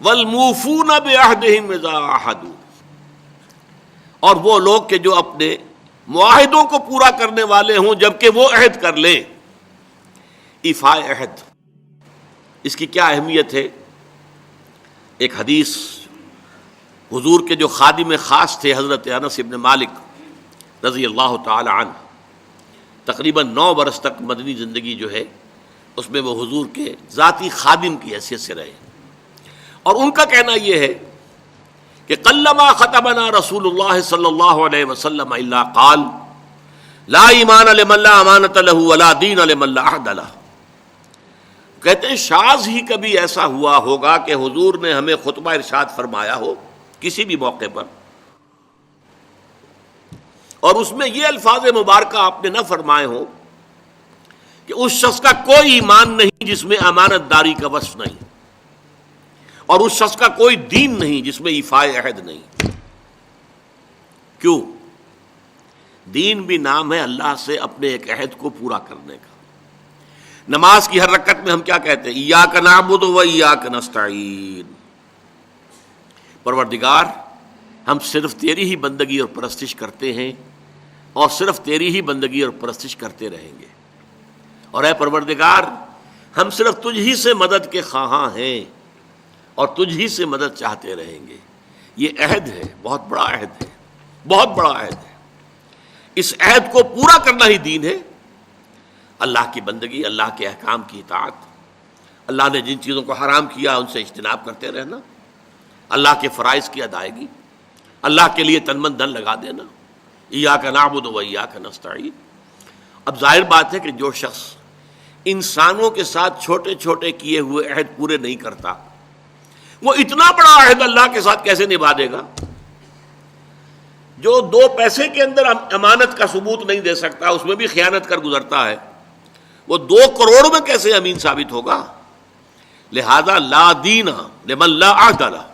والموفون بعہدہم اذا عاہدوا، اور وہ لوگ کہ جو اپنے معاہدوں کو پورا کرنے والے ہوں جبکہ وہ عہد کر لیں۔ ایفاء عہد، اس کی کیا اہمیت ہے؟ ایک حدیث، حضور کے جو خادم خاص تھے حضرت انس بن مالک رضی اللہ تعالی عنہ، تقریباً 9 برس تک مدنی زندگی جو ہے اس میں وہ حضور کے ذاتی خادم کی حیثیت سے رہے، اور ان کا کہنا یہ ہے کہ قلما خطبنا رسول اللہ صلی اللہ علیہ وسلم الا قال لا ایمان لمن لا امانۃ له ولا دین لمن لا عہد له۔ کہتے ہیں شاذ ہی کبھی ایسا ہوا ہوگا کہ حضور نے ہمیں خطبہ ارشاد فرمایا ہو کسی بھی موقع پر، اور اس میں یہ الفاظ مبارکہ آپ نے نہ فرمائے ہوں کہ اس شخص کا کوئی ایمان نہیں جس میں امانت داری کا وصف نہیں، اور اس شخص کا کوئی دین نہیں جس میں ایفاء عہد نہیں۔ کیوں؟ دین بھی نام ہے اللہ سے اپنے ایک عہد کو پورا کرنے کا۔ نماز کی ہر رکعت میں ہم کیا کہتے ہیں؟ ایاک نعبد و ایاک نستعین، پروردگار ہم صرف تیری ہی بندگی اور پرستش کرتے ہیں، اور صرف تیری ہی بندگی اور پرستش کرتے رہیں گے، اور اے پروردگار ہم صرف تجھ ہی سے مدد کے خواہاں ہیں اور تجھ ہی سے مدد چاہتے رہیں گے۔ یہ عہد ہے، بہت بڑا عہد ہے، بہت بڑا عہد ہے۔ اس عہد کو پورا کرنا ہی دین ہے۔ اللہ کی بندگی، اللہ کے احکام کی اطاعت، اللہ نے جن چیزوں کو حرام کیا ان سے اجتناب کرتے رہنا، اللہ کے فرائض کی ادائیگی، اللہ کے لیے تن من دھن لگا دینا، ایاک نعبد و ایاک نستعین۔ اب ظاہر بات ہے کہ جو شخص انسانوں کے ساتھ چھوٹے چھوٹے کیے ہوئے عہد پورے نہیں کرتا، وہ اتنا بڑا عہد اللہ کے ساتھ کیسے نبھا دے گا؟ جو 2 پیسے کے اندر امانت کا ثبوت نہیں دے سکتا، اس میں بھی خیانت کر گزرتا ہے، وہ 2 کروڑ میں کیسے امین ثابت ہوگا؟ لہذا لا دین لمن لا عہد لہ،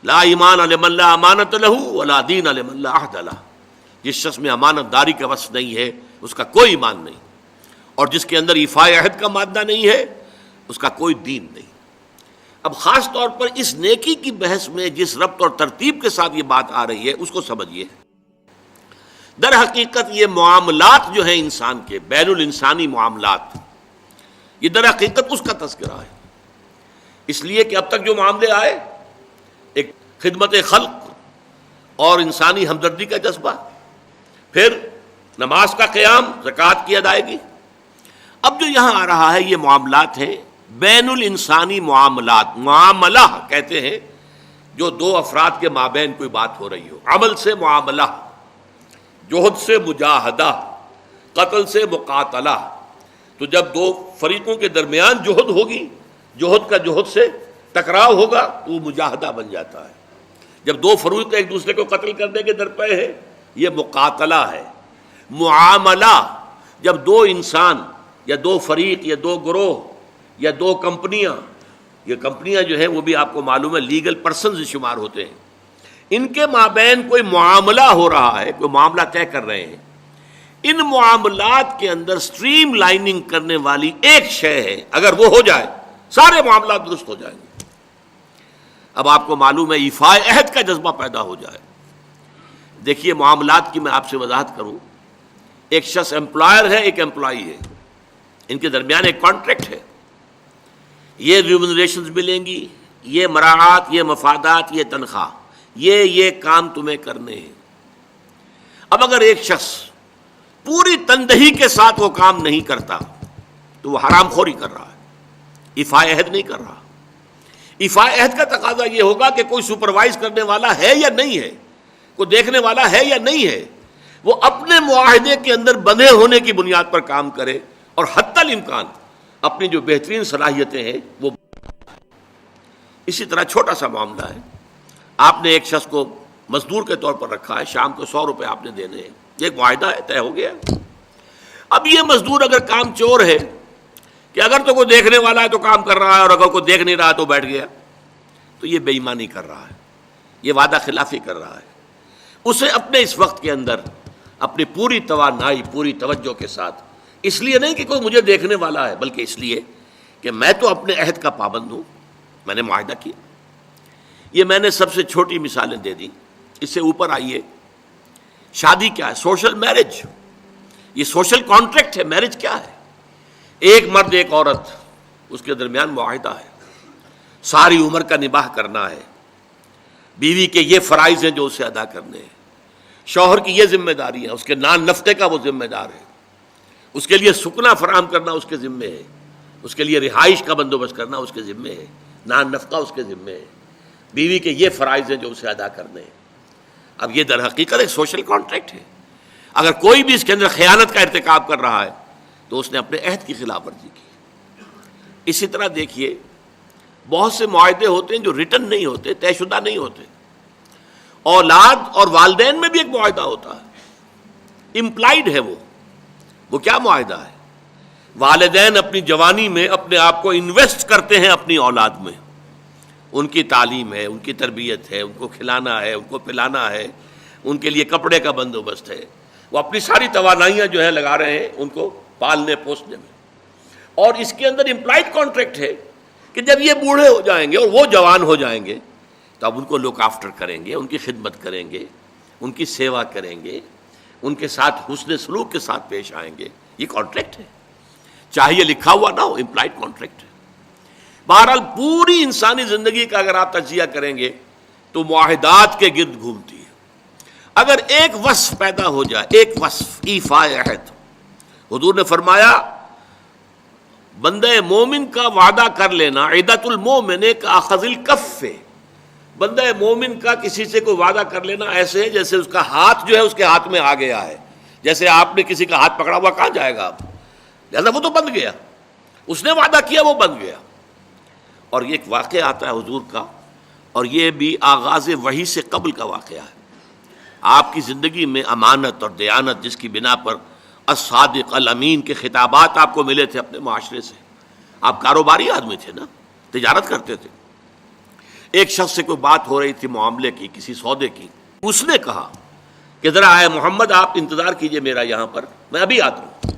لا ایمان لمن لا امانۃ لہ ولا دین لمن لا عہد لہ۔ جس شخص میں امانت داری کا وصف نہیں ہے اس کا کوئی ایمان نہیں، اور جس کے اندر ایفاء عہد کا مادہ نہیں ہے اس کا کوئی دین نہیں۔ اب خاص طور پر اس نیکی کی بحث میں جس ربط اور ترتیب کے ساتھ یہ بات آ رہی ہے اس کو سمجھیے۔ در حقیقت یہ معاملات جو ہیں انسان کے، بین الانسانی معاملات، یہ در حقیقت اس کا تذکرہ ہے۔ اس لیے کہ اب تک جو معاملے آئے، ایک خدمت خلق اور انسانی ہمدردی کا جذبہ، پھر نماز کا قیام، زکوٰۃ کی ادائیگی، اب جو یہاں آ رہا ہے یہ معاملات ہیں بین الانسانی معاملات۔ معاملہ کہتے ہیں جو 2 افراد کے مابین کوئی بات ہو رہی ہو، عمل سے معاملہ، جوہد سے مجاہدہ، قتل سے مقاتلہ۔ تو جب 2 فریقوں کے درمیان جوہد ہوگی، جوہد کا جوہد سے ٹکراؤ ہوگا تو وہ مجاہدہ بن جاتا ہے۔ جب 2 فریق ایک دوسرے کو قتل کرنے کے درپے ہیں، یہ مقاتلہ ہے۔ معاملہ جب 2 انسان یا 2 فریق یا 2 گروہ یا 2 کمپنیاں، یہ کمپنیاں جو ہیں وہ بھی آپ کو معلوم ہے لیگل پرسنز شمار ہوتے ہیں، ان کے مابین کوئی معاملہ ہو رہا ہے، کوئی معاملہ طے کر رہے ہیں، ان معاملات کے اندر سٹریم لائننگ کرنے والی ایک شے ہے، اگر وہ ہو جائے سارے معاملات درست ہو جائیں گے۔ اب آپ کو معلوم ہے ایفاء عہد کا جذبہ پیدا ہو جائے۔ دیکھیے معاملات کی میں آپ سے وضاحت کروں، ایک شخص امپلائر ہے، ایک امپلائی ہے، ان کے درمیان ایک کانٹریکٹ ہے، یہ ریمونریشنز ملیں گی، یہ مراعات، یہ مفادات، یہ تنخواہ، یہ کام تمہیں کرنے ہیں۔ اب اگر ایک شخص پوری تندہی کے ساتھ وہ کام نہیں کرتا تو وہ حرام خوری کر رہا ہے، ایفاء عہد نہیں کر رہا۔ ایفاء عہد کا تقاضا یہ ہوگا کہ کوئی سپروائز کرنے والا ہے یا نہیں ہے، کوئی دیکھنے والا ہے یا نہیں ہے، وہ اپنے معاہدے کے اندر بندھے ہونے کی بنیاد پر کام کرے، اور حتی الامکان اپنی جو بہترین صلاحیتیں ہیں وہ۔ اسی طرح چھوٹا سا معاملہ ہے، آپ نے ایک شخص کو مزدور کے طور پر رکھا ہے، شام کو 100 روپے آپ نے دینے ہیں، یہ ایک معاہدہ ہے، طے ہو گیا۔ اب یہ مزدور اگر کام چور ہے کہ اگر تو کوئی دیکھنے والا ہے تو کام کر رہا ہے، اور اگر کوئی دیکھ نہیں رہا تو بیٹھ گیا، تو یہ بے ایمانی کر رہا ہے، یہ وعدہ خلافی کر رہا ہے۔ اسے اپنے اس وقت کے اندر اپنی پوری توانائی، پوری توجہ کے ساتھ، اس لیے نہیں کہ کوئی مجھے دیکھنے والا ہے، بلکہ اس لیے کہ میں تو اپنے عہد کا پابند ہوں، میں نے معاہدہ کیا، یہ میں نے سب سے چھوٹی مثالیں دے دی. اس سے اوپر آئیے. شادی کیا ہے؟ Social marriage. یہ سوشل کانٹریکٹ ہے. میرج کیا ہے؟ ایک مرد ایک عورت، اس کے درمیان معاہدہ ہے، ساری عمر کا نباہ کرنا ہے. بیوی کے یہ فرائض ہیں جو اسے ادا کرنے ہیں، شوہر کی یہ ذمہ داری ہے، اس کے نان نفقے کا وہ ذمہ دار ہے، اس کے لیے سکنا فراہم کرنا اس کے ذمے ہے، اس کے لیے رہائش کا بندوبست کرنا اس کے ذمے ہے، نان نفقہ اس کے ذمے ہے. بیوی کے یہ فرائض ہیں جو اسے ادا کرنے ہیں. اب یہ در حقیقت ایک سوشل کانٹریکٹ ہے. اگر کوئی بھی اس کے اندر خیانت کا ارتکاب کر رہا ہے تو اس نے اپنے عہد کی خلاف ورزی کی. اسی طرح دیکھیے بہت سے معاہدے ہوتے ہیں جو ریٹن نہیں ہوتے، طے شدہ نہیں ہوتے. اولاد اور والدین میں بھی ایک معاہدہ ہوتا ہے، امپلائڈ ہے. وہ کیا معاہدہ ہے؟ والدین اپنی جوانی میں اپنے آپ کو انویسٹ کرتے ہیں اپنی اولاد میں. ان کی تعلیم ہے، ان کی تربیت ہے، ان کو کھلانا ہے، ان کو پلانا ہے، ان کے لیے کپڑے کا بندوبست ہے. وہ اپنی ساری توانائیاں جو ہے لگا رہے ہیں ان کو پالنے پوسنے میں. اور اس کے اندر امپلائڈ کانٹریکٹ ہے کہ جب یہ بوڑھے ہو جائیں گے اور وہ جوان ہو جائیں گے تو اب ان کو لک آفٹر کریں گے، ان کی خدمت کریں گے، ان کی سیوا کریں گے، ان کے ساتھ حسن سلوک کے ساتھ پیش آئیں گے. یہ کانٹریکٹ ہے، چاہے یہ لکھا ہوا نہ ہو، امپلائڈ کانٹریکٹ ہے. بہرحال پوری انسانی زندگی کا اگر آپ تجزیہ کریں گے تو معاہدات کے گرد گھومتی ہے. اگر ایک وصف پیدا ہو جائے، ایک وصف ایفاء عہد، حضور نے فرمایا بندہ مومن کا وعدہ کر لینا عدت المومن کا اخذ الکف. بندہ مومن کا کسی سے کوئی وعدہ کر لینا ایسے ہے جیسے اس کا ہاتھ جو ہے اس کے ہاتھ میں آ گیا ہے. جیسے آپ نے کسی کا ہاتھ پکڑا ہوا، کہاں جائے گا آپ؟ لہذا وہ تو بند گیا، اس نے وعدہ کیا وہ بند گیا. اور یہ ایک واقعہ آتا ہے حضور کا، اور یہ بھی آغاز وحی سے قبل کا واقعہ ہے. آپ کی زندگی میں امانت اور دیانت جس کی بنا پر الصادق الامین کے خطابات آپ کو ملے تھے اپنے معاشرے سے. آپ کاروباری آدمی تھے نا، تجارت کرتے تھے. ایک شخص سے کوئی بات ہو رہی تھی معاملے کی، کسی سودے کی. اس نے کہا کہ ذرا آئے محمد آپ انتظار کیجئے میرا یہاں پر، میں ابھی آتا ہوں.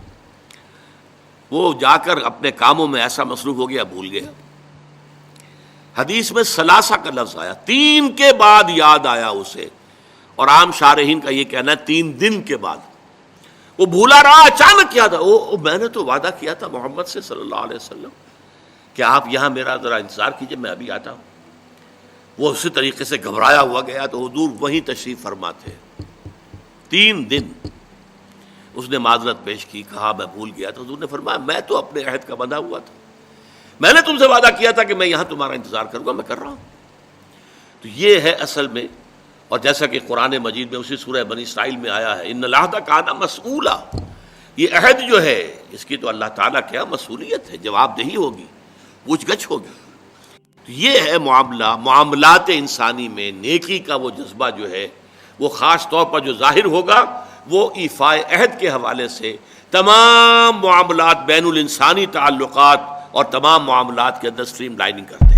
وہ جا کر اپنے کاموں میں ایسا مصروف ہو گیا، بھول گیا. حدیث میں ثلاثہ کا لفظ آیا، 3 کے بعد یاد آیا اسے. اور عام شارحین کا یہ کہنا ہے 3 دن کے بعد. وہ بھولا رہا، اچانک کیا تھا، میں نے تو وعدہ کیا تھا محمد سے صلی اللہ علیہ وسلم کہ آپ یہاں میرا ذرا انتظار کیجئے، میں ابھی آتا ہوں. وہ اسی طریقے سے گھبرایا ہوا گیا تو حضور وہیں تشریف فرما تھے. 3 دن اس نے معذرت پیش کی، کہا میں بھول گیا. تو حضور نے فرمایا میں تو اپنے عہد کا بندھا ہوا تھا، میں نے تم سے وعدہ کیا تھا کہ میں یہاں تمہارا انتظار کروں گا، میں کر رہا ہوں. تو یہ ہے اصل میں. اور جیسا کہ قرآن مجید میں اسی سورہ بنی اسرائیل میں آیا ہے ان العہد کان مسئولا، یہ عہد جو ہے اس کی تو اللہ تعالیٰ کیا مسئولیت ہے، جواب دہی ہوگی، پوچھ گچھ ہوگی. تو یہ ہے معاملات انسانی میں نیکی کا وہ جذبہ جو ہے وہ خاص طور پر جو ظاہر ہوگا وہ ایفاء عہد کے حوالے سے تمام معاملات بین الانسانی تعلقات اور تمام معاملات کے اندر سٹریم لائننگ کرتا ہے.